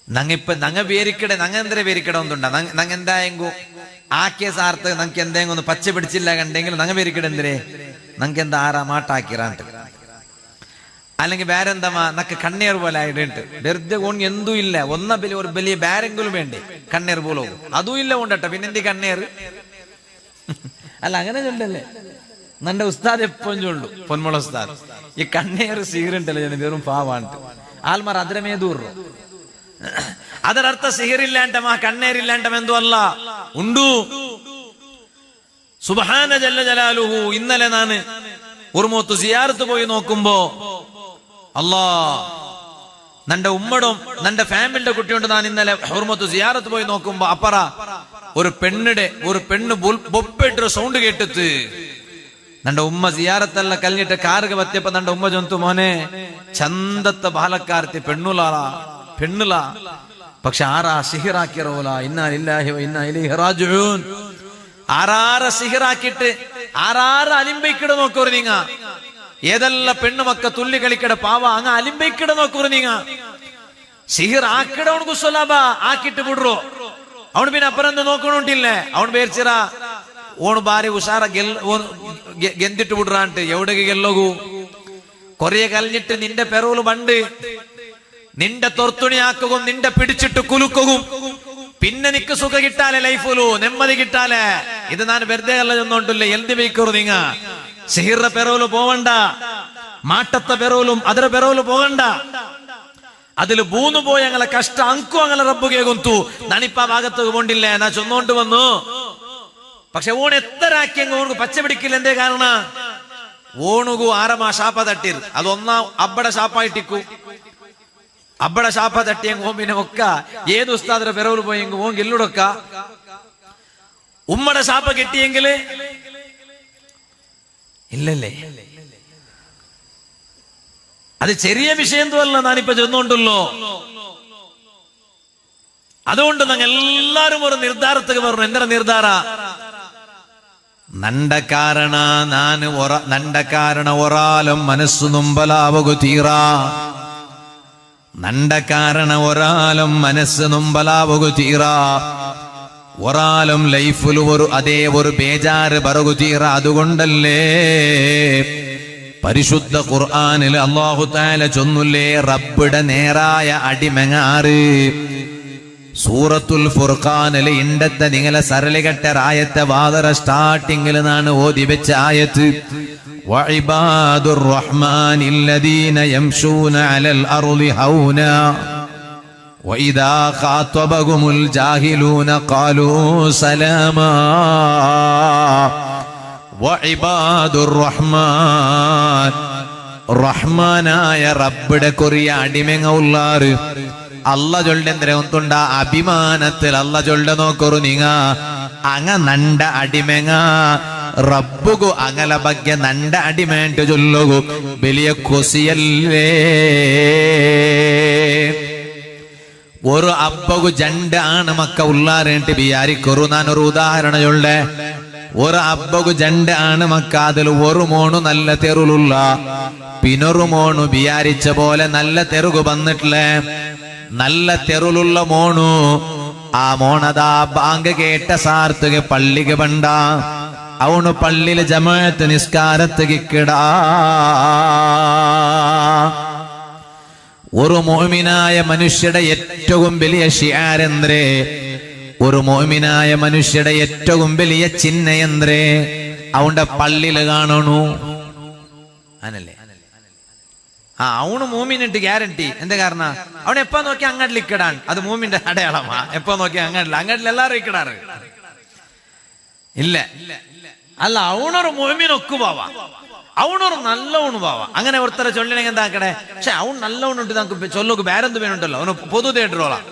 ನಂಗ ಬೇರಿಕಡೆ ನಂಗಂದ್ರೆ ಬೇರಿಕಡೆ ಒಂದುಂಡ ನಂಗೆ എന്തായെങ്കു ആക്കിയ സാർത്ത് നമുക്ക് എന്തെങ്കിലും ഒന്ന് പച്ച പിടിച്ചില്ല കണ്ടെങ്കിൽ നങ്ങ ಬೇರಿಕಡೆ ಅಂದ್ರೆ ನಂಗೆ എന്താ ആറാ മാട്ടാക്കിറാണ്ട് അല്ലെങ്കിൽ വേറെന്തമ്മ നക്ക് കണ്ണീർ പോലെ ആയിട്ടുണ്ട് വെറുതെ ഓൺ എന്തും ഇല്ല ഒന്ന ഒരു വലിയ ബാരെങ്കിലും വേണ്ടേ കണ്ണീർ പോലോ അതും ഇല്ല കൊണ്ടട്ട പിന്നെന്തി കണ്ണീർ അല്ല അങ്ങനെ ചൊല്ലല്ലേ നന്റെ ഉസ്താദ് എപ്പോഴും ചൊല്ലു പൊന്മുള ഉസ്താദ് ഈ കണ്ണീർ സീറുണ്ടല്ലോ ഞാൻ വെറും പാവാണ്ട് ആൽമാർ അതിരമേ ദൂറു ಅದರರ್ಥ ಸಿಹಿರಿಲ್ಲಾಂಟಮ ಕಣ್ಣೇರಿಲ್ಲಾಂಟಮ ಎಂದು ಅಲ್ಲ ಉಂಡು സുബ്ഹാന ജല്ല ജലാലുഹു ഇന്നലെ ഞാൻ ഒരു മൂത്ത് സിയാറത്ത് പോയി നോക്കുമ്പോ അല്ലാ നന്റെ ഉമ്മടും നന്റെ ഫാമിലിയുടെ കുട്ടിയുണ്ട് ഞാൻ ഇന്നലെ ഒരു മൂത്ത് സിയാറത്ത് പോയി നോക്കുമ്പോ അപ്പറ ഒരു പെണ്ണ് ബൊപ്പിട്ടൊരു സൗണ്ട് കേട്ടിട്ട് നന്റെ ഉമ്മ സിയാറത്തെല്ല കല്ലിട്ട് കാറുക പറ്റിയപ്പോ നന്റെ ഉമ്മ ചൊന്തു മോനെ ചന്തത്തെ ബാലക്കാർത്തി പെണ്ണുല പക്ഷെ ആരാ സിഹിറാക്കിറോല ഇന്നാ ലില്ലാഹി വ ഇന്നാ ഇലൈഹി റാജിഊൻ ആരാര സിഹിറാക്കിട്ട് ആരാര അലിമ്പൈക്കിട നോക്കൂറ് നീങ്ങ ഏതെല്ല പെണ്ണുമക്ക തുള്ളി കളിക്കട പാവ അങ്ങ അലിമ്പൈക്കിട നോക്കൂറ് നീങ്ങ സിഹിർ ആക്കിട അവനക്ക് സുലഭ ആക്കിട്ട് വിടുറോ അവൻ പിന്നെ അപ്പുറം നോക്കണോണ്ടില്ലേ അവൻ പേർച്ചിറ ഓണ് ഭാര്യ ഉഷാറ ഗെന്തിട്ട് വിടുറാണ്ട് എവിടേക്ക് ഗെല്ലോകൂ കൊറേ കലിഞ്ഞിട്ട് നിന്റെ പെറോല് പണ്ട് നിന്റെ തൊർത്തുണിയാക്കുകയും നിന്റെ പിടിച്ചിട്ട് കുലുക്കുകയും പിന്നെ നിക്ക് സുഖ കിട്ടാലേ ലൈഫിലു നെമ്മതി കിട്ടാലേ ഇത് ഞാൻ വെറുതെ അല്ല ചെന്നോണ്ടില്ല എൽതി വയ്ക്കൂ നിങ്ങ സിഹിറിന്റെ പെറോല് പോവണ്ട മാട്ടത്തെ പെറോലും അതിര പെറോല് പോകണ്ട അതിൽ ബൂന്നു പോയി ഞങ്ങളെ കഷ്ട അങ്കു അങ്ങനെ റബ്ബുകെ കൊന്തു ഞാനിപ്പ ആ ഭാഗത്തേക്ക് പോണ്ടില്ലേ ഞാൻ ചൊന്നോണ്ട് വന്നു പക്ഷെ ഓൺ എത്ര ആക്കിയെങ്കിൽ ഓണക്ക് പച്ച പിടിക്കില്ല എന്തേ കാരണം ഓണുകു ആരമാ ഷാപ്പ തട്ടിർ അതൊന്നാ അബ്ബടെ ഷാപ്പായിട്ടിക്കു അബ്ബടെ ഷാപ്പ തട്ടിയെങ്കിൽ ഓൻ പിന്നെ ഒക്ക ഏത് ഉസ്താദിന്റെ പെറവിൽ പോയെങ്കിൽ ഓൻ എല്ലുടൊക്ക ഉമ്മടെ ഷാപ്പ കെട്ടിയെങ്കില് ഇല്ലല്ലേ അത് ചെറിയ വിഷയം അല്ല ഞാനിപ്പോ ചെന്നുകൊണ്ടല്ലോ അതുകൊണ്ട് ഞങ്ങൾ എല്ലാരും ഒരു നിർദ്ധാരത്തേക്ക് പറഞ്ഞു എന്താ നിർദ്ധാര നണ്ട കാരണ ഒരാളും മനസ്സു നുമ്പലാവകു തീറ നണ്ട കാരണ ഒരാളും മനസ്സ് നുമ്പലാവകു തീറ ഒരാളും ലൈഫിൽ അതേ ഒരു ബേജാറ് പറകു തീറ അതുകൊണ്ടല്ലേ പരിശുദ്ധ ഖുർആനിൽ അല്ലാഹു തആല ചൊന്നുല്ലേ റബ്ബിടെ നേരായ അടിമങ്ങാറ് സൂറത്തുൽ ഫുർഖാനിലെ ഇണ്ടത്തെ നിങ്ങളെ സരളികെട്ട ആയത്തെ വാദറ സ്റ്റാർട്ടിങ്ങിൽ നാണ് ഓതി വെച്ച ആയത്ത് വഇബാദുർ റഹ്മാനില്ലദീന യംശൂന അലൽ അർളി ഹൗനാ വഇദാ ഖാതബഹുമുൽ ജാഹിലൂന ഖാലൂ സലാമാ വഇബാദുർ റഹ്മാൻ റഹ്മാനായ റബ്ബിടെ കൊറിയ അടിമങ്ങ ഉള്ളാറ് അല്ല ചൊല്ലെന്തര ഒന്നുണ്ട അഭിമാനത്തിൽ അല്ല ചൊല്ല നോക്കൊരു നിങ്ങ അങ്ങ നണ്ട അടിമങ്ങ റബ്ബുകു അങ്ങല ಬಗ್ಗೆ നണ്ട അടിമേണ്ട ചൊല്ലുകു വലിയ കൊസിയല്ലേ ഒരു അബ്ബകു ജണ്ട് ആണ് മക്ക ഉള്ളാറേണ്ടി വിചാരിക്കൊരു ഞാനൊരു ഉദാഹരണം ചൊല്ലേ ഒരു അബ്ബകു ജണ്ട് ആണ് മക്ക അതിൽ ഒരു മോണു നല്ല തെരുലുള്ള പിന്നൊരു മോണു വിചാരിച്ച പോലെ നല്ല തെരുകു വന്നിട്ടില്ലേ നല്ല തെരുലുള്ള മോണു ആ മോണതാ ബാങ്ക് കേട്ട സാർത്തുക പള്ളിക്ക് പണ്ട അവണു പള്ളിയിലെ ജമാഅത്ത് നിസ്കാരത്തുക കിടാ ഒരു മോമിനായ മനുഷ്യരുടെ ഏറ്റവും വലിയ ഷിആരെന്ത്രേ ഒരു മോമിനായ മനുഷ്യരുടെ ഏറ്റവും വലിയ ചിഹ്നയെന്ത്രേ അവന്റെ പള്ളിയിൽ കാണണു അനല്ലേ അവണ് മൂമിനിട്ട് ഗ്യാരണ്ടി എന്താ കാരണം അവൻ എപ്പോ നോക്കി അങ്ങാട്ടിൽ ഇക്കിടാൻ അത് മൂമിന്റെ അടയാളമാ എപ്പോ നോക്കി അങ്ങാട്ടിൽ എല്ലാരും ഇക്കിടാറ് ഇല്ല അല്ല അവണൊരു മൂമിനൊക്കെ പോവാ അവണൊരു നല്ലവണ് പോവാ അങ്ങനെ ഒരുത്തരെ ചൊല്ലണെങ്കിൽ എന്താക്കടേ പക്ഷെ അവൻ നല്ലവണ്ണുണ്ട് നമുക്ക് ചൊല്ലൊക്കെ വേറെന്ത് വേണുണ്ടല്ലോ അവന് പൊതു തിയേറ്ററോളാം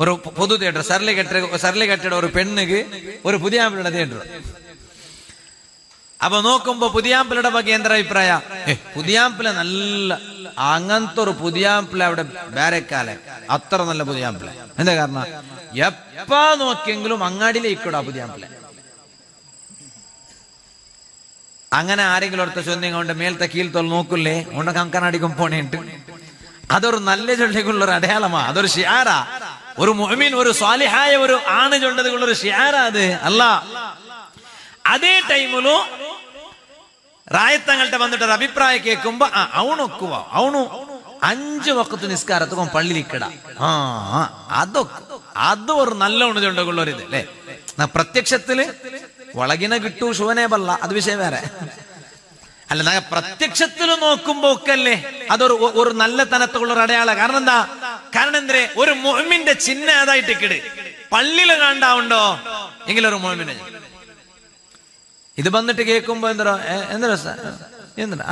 ഒരു പൊതു തിയേറ്റർ സർലികെട്ടയുടെ ഒരു പെണ്ണുക്ക് ഒരു പുതിയാമ്പിളുടെ തിയേറ്റർ അപ്പൊ നോക്കുമ്പോ പുതിയാമ്പിളുടെ ಬಗ್ಗೆ എന്താ അഭിപ്രായ പുതിയാമ്പിള നല്ല അങ്ങനത്തെ ഒരു പുതിയാമ്പിള അവിടെ വേറെക്കാലെ അത്ര നല്ല പുതിയാമ്പിള എന്താ കാരണം എപ്പാ നോക്കിയെങ്കിലും അങ്ങാടിയിലേക്കൂടാ പുതിയാമ്പിള അങ്ങനെ ആരെങ്കിലും അടുത്ത ചൊന്നിങ്ങ മേലത്തെ കീഴ്ത്തോൽ നോക്കില്ലേ ഉണ്ടൊക്കെ അങ്കനാടിക്കും പോണേട്ട് അതൊരു നല്ല ചൊല്ലിക്കുള്ള ഒരു അടയാളമാ, അതൊരു ഷിആറാ. ഒരു മുഅ്മിൻ, ഒരു സ്വാലിഹായ ഒരു ആണ് ചൊല്ലതുള്ള ഒരു ഷിആറാ അത്. അല്ല അതേ ടൈമിലും റായത്തങ്ങളുടെ വന്നിട്ടൊരു അഭിപ്രായം കേൾക്കുമ്പോ അവണൊക്കുക, അവണു 5 വഖത്ത് നിസ്കാരത്തും പള്ളിയിലിക്കട. അത് ഒരു നല്ല ഉണചുണ്ടുള്ള ഒരു ഇത് അല്ലേ. പ്രത്യക്ഷത്തില് വളകിനെ കിട്ടൂ ശുവനെ ബല്ല, അത് വിഷയം വേറെ. അല്ല, പ്രത്യക്ഷത്തിൽ നോക്കുമ്പോ ഒക്കെ അല്ലേ അതൊരു നല്ല തനത്തുള്ള ഒരു അടയാള. കാരണം എന്താ? കാരണം എന്തേ, ഒരു മുഅ്മിന്റെ ചിഹ്നം ഏതായിട്ട് ഇക്കിട് പള്ളിയിൽ കണ്ടാവുണ്ടോ എങ്കിലും ഒരു മുഅ്മിനെ ഇത് വന്നിട്ട് കേൾക്കുമ്പോ എന്തോ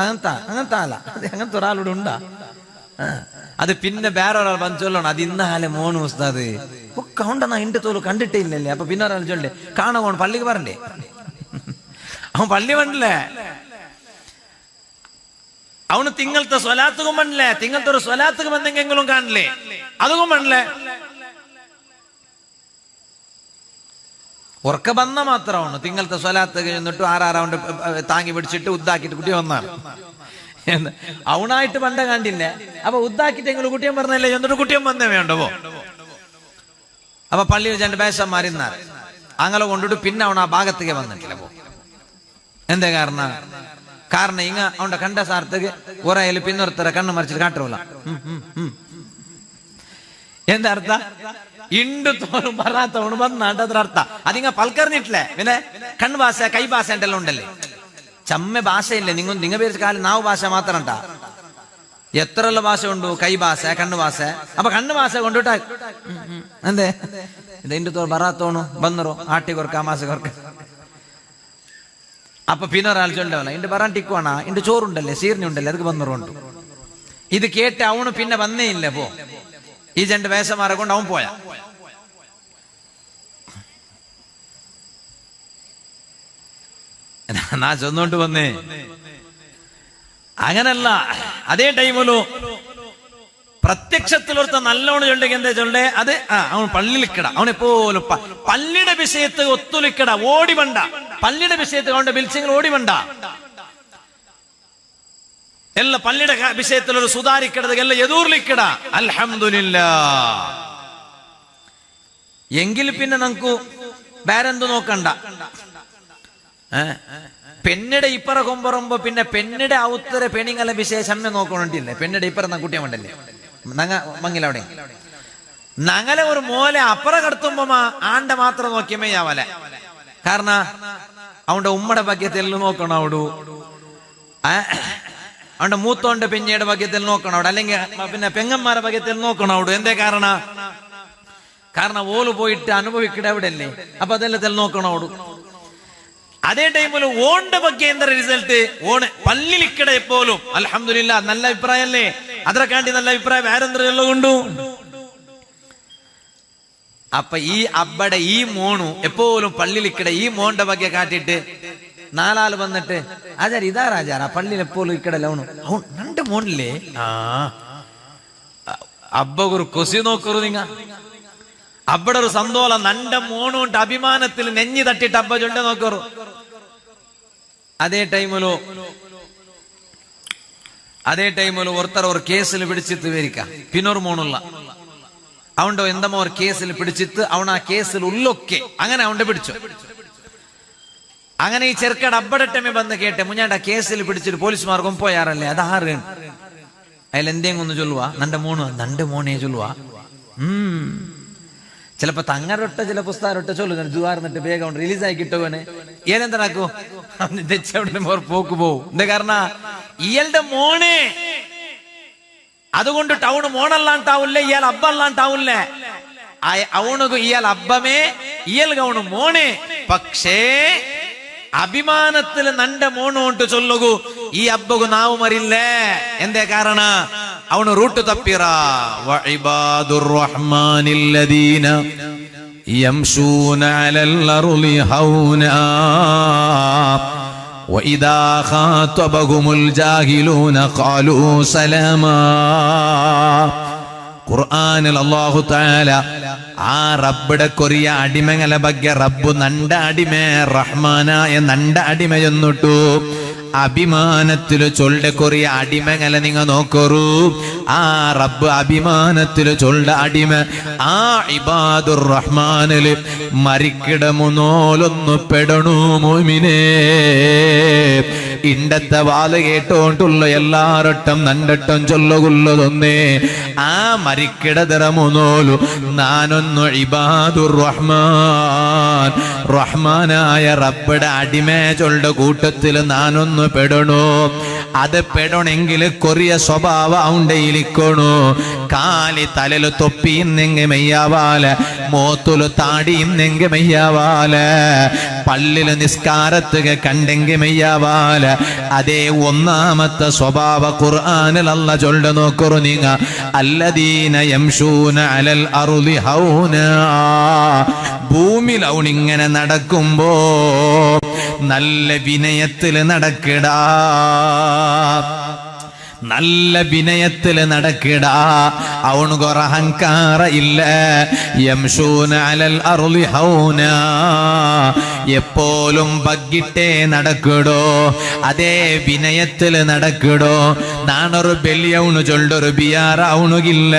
അങ്ങനത്തെ ആല, അങ്ങനത്തെ ഒരാളോട് ഉണ്ടാ. അത് പിന്നെ വേറെ ഒരാൾ വന്ന് ചൊല്ലണം, അത് ഇന്നാലെ മോന് ഉസ്താദ് ഒക്കെ ഉണ്ടെന്നാ എന്റെ തോല് കണ്ടിട്ടേ ഇല്ലല്ലേ. അപ്പൊ പിന്നെ ഒരാൾ ചൊല്ലേ കാണാൻ പള്ളിക്ക് പറഞ്ഞേ, അവൻ പള്ളി വന്നില്ലേ, അവന് തിങ്കളത്തെ സ്വലാത്തുക്കും പണില്ലേ, തിങ്കളത്തെ ഒരു സ്വലാത്തുക്കും എന്തെങ്കിലും കാണില്ലേ, അതും പണില്ലേ. ഉറക്ക ബന്ന മാത്രമാണ് തിങ്കളത്തെ സ്വലാത്ത് കഴിഞ്ഞിട്ട് 6 റൗണ്ട് താങ്ങി പിടിച്ചിട്ട് ഉദ്ദാക്കിട്ട് കുട്ടി വന്നാണ്. അവനായിട്ട് പണ്ട കണ്ടില്ലേ. അപ്പൊ ഉദ്ദാക്കിട്ട് എങ്കിലും കുട്ടിയും പറഞ്ഞല്ലേ, എന്നിട്ട് കുട്ടിയും വന്നേ വേണ്ടോ. അപ്പൊ പള്ളിയിൽ 2 പേശന്മാരിന്നാ അങ്ങനെ കൊണ്ടിട്ട് പിന്നെ അവൻ ആ ഭാഗത്തേക്ക് വന്നിട്ടില്ല. എന്തേ കാരണം? കാരണം ഇങ്ങ അവന്റെ കണ്ട സാർത്തേക്ക് ഒരായാലും പിന്നൊരുത്തര കണ്ണ് മറിച്ചിട്ട് കാട്ടുള്ള. എന്താ അർത്ഥ? ഇണ്ടു തോറും പറയാത്തവണ് വന്നാണ്ട് അത്ര അർത്ഥ. അതിങ്ങ പൽക്കറിഞ്ഞിട്ടില്ലേ. പിന്നെ കണ്ണ് ഭാഷ, കൈ ഭാഷ എന്തെല്ലാം ഉണ്ടല്ലേ. ചമ്മ ഭാഷയില്ലേ നിങ്ങ പേര് കാലം നാവ് ഭാഷ മാത്രം ഉണ്ടാ. എത്രയുള്ള ഭാഷ ഉണ്ടു? കൈ ഭാഷ, കണ്ണ് ഭാഷ. അപ്പൊ കണ്ണ് ഭാഷ കൊണ്ടിട്ട എന്തേ ഇത് ഇണ്ടു തോറും പറയാത്തോണു വന്നറോ ആട്ടി കൊറക്ക മാസ കൊറക്ക. അപ്പൊ പിന്നെ ഒരാൾ ചൊല്ലവല്ല ഇണ്ട് പറയാൻ ടിക്കുവാണ, ഇണ്ട് ചോറുണ്ടല്ലേ, സീർണി അതൊക്കെ വന്നറുണ്ട്. ഇത് കേട്ട് അവന് പിന്നെ വന്നേ ഇല്ല. പോ ഈ 2 വേഷമാരെ കൊണ്ട് അവൻ പോയ. നാ ചൊന്നോണ്ട് വന്നേ അങ്ങനല്ല. അതേ ടൈമിലോ പ്രത്യക്ഷത്തിലൊരുത്ത നല്ലോണം ചൊല്ലുക എന്താ ചൊല്ലേ, അത് അവൻ പള്ളിയിലിക്കട. അവനെപ്പോലും പള്ളിയുടെ വിഷയത്ത് ഒത്തുലിക്കട, ഓടി വണ്ട. പള്ളിയുടെ വിഷയത്തിൽ അവന്റെ ബിൽസിങ്ങൾ ഓടി വണ്ട. എല്ലാ പള്ളിയുടെ വിഷയത്തിൽ ഒരു സുധാരിക്കടത് എല്ലാം എതൂർലിക്കട. അൽഹംദുലില്ലാ. എങ്കിൽ പിന്നെ നമുക്ക് വേറെന്ത് നോക്കണ്ട. പെണ്ണിടെ ഇപ്പറ കൊമ്പറുമ്പോ പിന്നെ പെണ്ണിടെ ഔത്തര പെണിങ്ങല വിശേഷം നോക്കണില്ലേ. പെണ്ണിടെ ഇപ്പറ കുട്ടിയെ വേണ്ടല്ലേ നങ്ങ മങ്ങിലവിടെ നങ്ങലെ ഒരു മോലെ അപ്പറ കടത്തുമ്പോ ആണ്ട മാത്രം നോക്കിയമേ ആവല. കാരണം അവന്റെ ഉമ്മയുടെ ഭാഗ്യത്തിൽ നോക്കണം അവിടെ, അവന്റെ മൂത്തോന്റെ പെഞ്ഞയുടെ ഭാഗ്യത്തിൽ നോക്കണം അവിടെ, അല്ലെങ്കിൽ പിന്നെ പെങ്ങന്മാരുടെ ഭാഗ്യത്തിൽ നോക്കണം അവിടെ. എന്തേ കാരണം ഓല് പോയിട്ട് അനുഭവിക്കട അവിടെ അല്ലേ. അപ്പൊ അതെല്ലാം നോക്കണം അവിടെ. അതേ ടൈമിൽ ഓണ്ട ಬಗ್ಗೆ എന്താ റിസൾട്ട്? ഓണ് പള്ളിയിലിക്കട എപ്പോലും അൽഹംദുലില്ലാ നല്ല അഭിപ്രായം അല്ലേ. അതിനെക്കാണ്ടി നല്ല അഭിപ്രായം വേറെന്തരെല്ലാം കൊണ്ടു. അപ്പൊ ഈ അബ്ബടെ ഈ മോണു എപ്പോഴും പള്ളിയിലിക്കട ഈ മോന്റെ ಬಗ್ಗೆ കാട്ടിട്ട് 4 ആള് വന്നിട്ട് ആചാര ഇതാ രാജാര പള്ളിയിൽ എപ്പോഴും ഇക്കടല്ല അവണു അവൻ രണ്ട് മോണില്ലേ. അബ്ബ ഒരു കൊസി നോക്കറു നിങ്ങ. അബ്ബടെ ഒരു സന്തോഷം നന്റെ മോണുണ്ട് അഭിമാനത്തിൽ നെഞ്ഞി തട്ടിട്ട് അബ്ബ ചൊണ്ട നോക്കറു. അതേ ടൈമിലോ ഒരുത്തർ ഒരു കേസിൽ പിടിച്ചിട്ട് വരിക്ക പിന്നൊരു മോണുള്ള അവണ്ടോ എന്തമോ ഒരു കേസിൽ പിടിച്ചിട്ട് അവൻ ആ കേസിൽ ഉള്ളൊക്കെ അങ്ങനെ അവന്റെ പിടിച്ചു. അങ്ങനെ ഈ ചെറുക്കട അബ്ബടട്ടമേ വന്ന് കേട്ടെ മുഞ്ഞാണ്ട കേസിൽ പിടിച്ചിട്ട് പോലീസുമാർക്കും പോയാറല്ലേ അതാറ് അതിലെന്തേം ഒന്ന് ചൊല്ലുവാ നന്റെ മോനെ ചൊല്ലുവാ. ചിലപ്പോ തങ്ങരൊട്ട ചില പുസ്തകരൊട്ട ചൊല്ലുക ജുവാർന്നിട്ട് വേഗം റിലീസായി കിട്ടുവന് ഏനെന്തരാക്കൂ തെച്ചവിടെ പോക്ക് പോവും. എന്താ കാരണം ഇയാളുടെ മോനെ അതുകൊണ്ട് ടൗണ് മോണല്ലാണ്ടാവൂല്ലേ ഇയാൾ അബ്ബല്ലാണ്ടാവൂല്ലേ അവണുക്ക് ഇയാൾ അബ്ബമേ ഇയാൾക്ക് അവണ് മോനെ. പക്ഷേ അഭിമാനത്തിൽ നന്റെ മോണോണ്ട് ചൊല്ലുകൂ ഈ അബ്ബകു നാവ് മരില്ലേ. എന്തേ കാരണ അവന് റൂട്ട് തപ്പിറ. വഇബാദുർ റഹ്മാനില്ലദീന യംശൂന അലൽ അർളി ഹൗനാ വഇദാ ഖാതബഹുമുൽ ജാഹിലൂന ഖാലൂ സലാമാ. ഖുർആനിൽ അല്ലാഹു തആല ആ റബ്ബടെ കൊറിയ അടിമകളെ ಬಗ್ಗೆ റബ്ബു നണ്ട അടിമ റഹ്മാനായ നണ്ട അടിമ എന്നിട്ടു അഭിമാനത്തില് ചൊല്ലെ കൊറിയ അടിമകളെ നിങ്ങ നോക്കറു. ആ റബ്ബ് അഭിമാനത്തിൽ ചൊല്ല അടിമ ആ ഇബാദുർ റഹ്മാനിൽ മരിക്കിടമുന്നോലൊന്നു പെടണു മോമിനേ. ഇണ്ടത്തെ വാല് കേട്ടോണ്ടുള്ള എല്ലാരട്ടം നണ്ടട്ടം ചൊല്ലുകൊള്ളതൊന്നേ ആ മരിക്കിടതിറമുന്നോലു നാനൊന്നു ഇബാദുർ റഹ്മാൻ റഹ്മാനായ റബ്ബയുടെ അടിമേ ചൊല്ല കൂട്ടത്തിൽ നാനൊന്നു പെടണു. അത് പെടണമെങ്കിൽ കൊറിയ സ്വഭാവ ഉണ്ടയിലിക്കണു. കാലി തലല് തൊപ്പിയുന്നെങ്കി മെയ്യാവാല, മോത്തുല് താടിയുന്നെങ്കി മെയ്യാവാല, പള്ളില് നിസ്കാരത്തുക കണ്ടെങ്കി മെയ്യാവാല. അതേ ഒന്നാമത്തെ സ്വഭാവ ഖുർആനിൽ അല്ലാഹ് ചൊല്ല നോക്കറു നിങ്ങ അല്ലദീന യംശൂന അലൽ അർളി ഹൗനാ. ഭൂമിയിൽ അവനിങ്ങനെ നടക്കുമ്പോ നല്ല വിനയത്തിൽ നടക്കടാ, നല്ല വിനയത്തിൽ നടക്കടാ. അവനുകൊറ അഹങ്കാര ഇല്ല. യംശൂന അലൽ അർളി ഹൗനാ. എപ്പോഴും ബഗ്ഗിട്ടേ നടക്കടോ, അതേ വിനയത്തിൽ നടക്കടോ. നാണൊരു ബെല്യവണു ചൊല്ലൊരു ബിയാറാവണുകില്ല.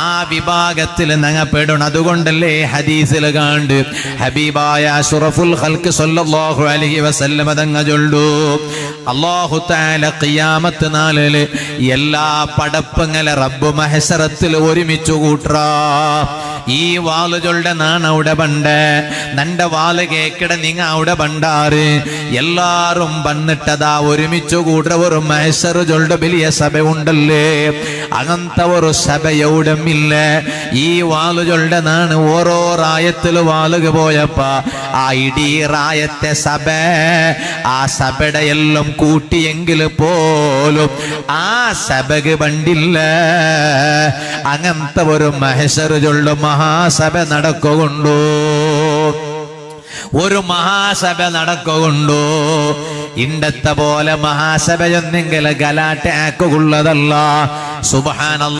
ആ വിഭാഗത്തിൽ നങ്ങപ്പെടണം. അതുകൊണ്ടല്ലേ ഹദീസിൽ കാണ്ട് ഹബീബായ അഷ്റഫുൽ ഖൽഖ് സ്വല്ലല്ലാഹു അലൈഹി വസല്ലം തങ്ങ ചൊല്ലു അല്ലാഹു തആല ഖിയാമത്ത് നാളില് എല്ലാ പടപ്പങ്ങളെ റബ്ബ് മഹ്ശറത്തിൽ ഒരുമിച്ചു കൂട്ടറാ. ഈ വാല് ചൊല്ല നാണ് അവിടെ പണ്ട്, നന്റെ വാല് കേക്കട നിങ്ങ അവിടെ പണ്ടാറ്. എല്ലാരും വന്നിട്ടതാ ഒരുമിച്ചു കൂട്ട ഒരു മഹ്ശർ ചൊല്ല വലിയ സഭ ഉണ്ടല്ലേ. അങ്ങനത്തെ ഒരു സഭ എവിടമില്ല. ഈ വാല് ചൊല്ല നാണ് ഓരോ റായത്തില് വാലുക പോയപ്പ ആ ഇടീ റായത്തെ സഭ ആ സഭയുടെ എല്ലാം കൂട്ടിയെങ്കിൽ പോലും ആ സഭക്ക് പണ്ടില്ല. അങ്ങനത്തെ ഒരു മഹ്ശർ ചൊല്ല മഹാസഭ നടക്കുകൊണ്ടു, ഒരു മഹാസഭ നടക്കുകൊണ്ടു. ഇണ്ടത്തെ പോലെ മഹാസഭയൊന്നെങ്കിൽ ഗലാട്ട ആക്കുള്ളതല്ല. സുബ്ഹാനല്ലാഹ്.